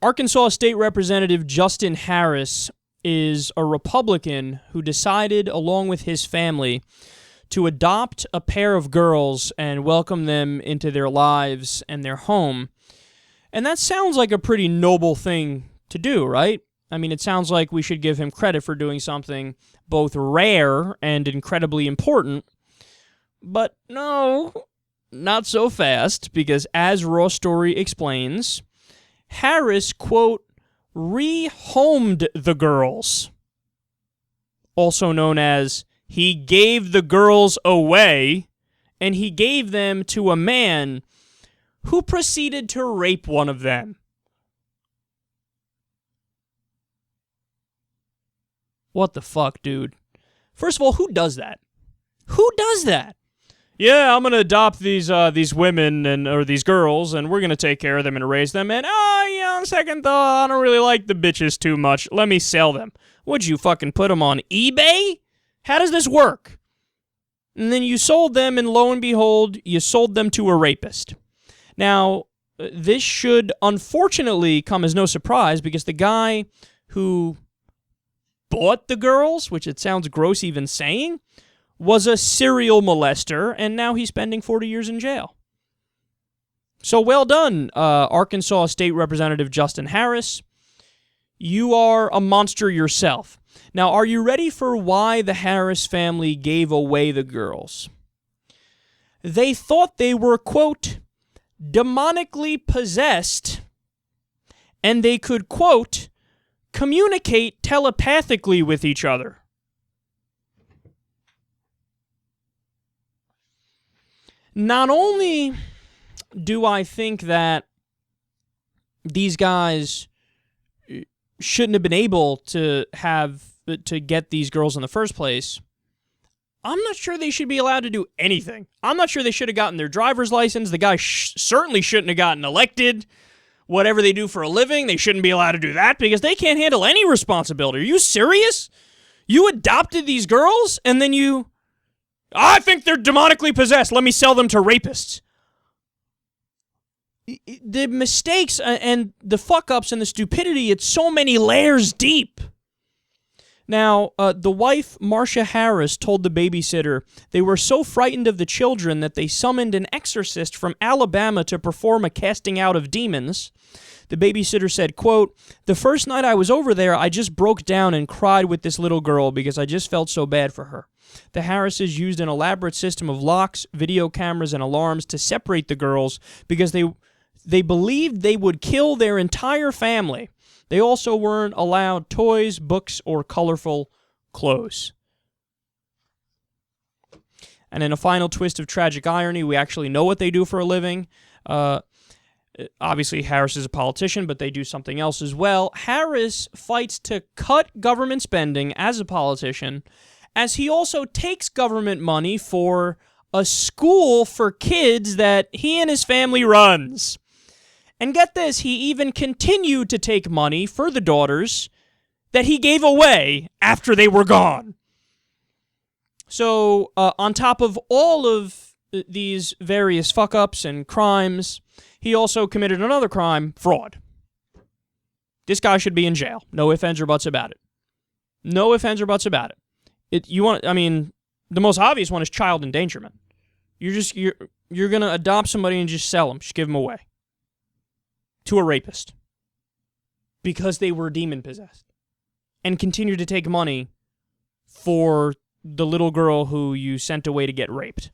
Arkansas State Representative Justin Harris is a Republican who decided, along with his family, to adopt a pair of girls and welcome them into their lives and their home. And that sounds like a pretty noble thing to do, right? I mean, it sounds like we should give him credit for doing something both rare and incredibly important. But no, not so fast, because as Raw Story explains, Harris, quote, rehomed the girls. Also known as, he gave the girls away, and he gave them to a man who proceeded to rape one of them. What the fuck, dude? First of all, who does that? Who does that? Yeah, I'm gonna adopt these women or these girls, and we're gonna take care of them and raise them. And on second thought, I don't really like the bitches too much. Let me sell them. Would you fucking put them on eBay? How does this work? And then you sold them, and lo and behold, you sold them to a rapist. Now, this should unfortunately come as no surprise, because the guy who bought the girls, which it sounds gross even saying, was a serial molester, and now he's spending 40 years in jail. So well done, Arkansas State Representative Justin Harris. You are a monster yourself. Now, are you ready for why the Harris family gave away the girls? They thought they were, quote, demonically possessed, and they could, quote, communicate telepathically with each other. Not only do I think that these guys shouldn't have been able to get these girls in the first place, I'm not sure they should be allowed to do anything. I'm not sure they should have gotten their driver's license. The guy certainly shouldn't have gotten elected. Whatever they do for a living, they shouldn't be allowed to do that because they can't handle any responsibility. Are you serious? You adopted these girls and then I think they're demonically possessed. Let me sell them to rapists. The mistakes and the fuck-ups and the stupidity, it's so many layers deep. Now, the wife, Marcia Harris, told the babysitter they were so frightened of the children that they summoned an exorcist from Alabama to perform a casting out of demons. The babysitter said, quote, the first night I was over there, I just broke down and cried with this little girl because I just felt so bad for her. The Harrises used an elaborate system of locks, video cameras, and alarms to separate the girls because they believed they would kill their entire family. They also weren't allowed toys, books, or colorful clothes. And in a final twist of tragic irony, we actually know what they do for a living. Obviously, Harris is a politician, but they do something else as well. Harris fights to cut government spending as a politician, as he also takes government money for a school for kids that he and his family runs. And get this, he even continued to take money for the daughters that he gave away after they were gone. So, on top of all of these various fuck-ups and crimes, he also committed another crime, fraud. This guy should be in jail. No ifs, ands, or buts about it. No ifs, ands, or buts about it. The most obvious one is child endangerment. You're gonna adopt somebody and just sell them, just give them away to a rapist because they were demon-possessed and continue to take money for the little girl who you sent away to get raped.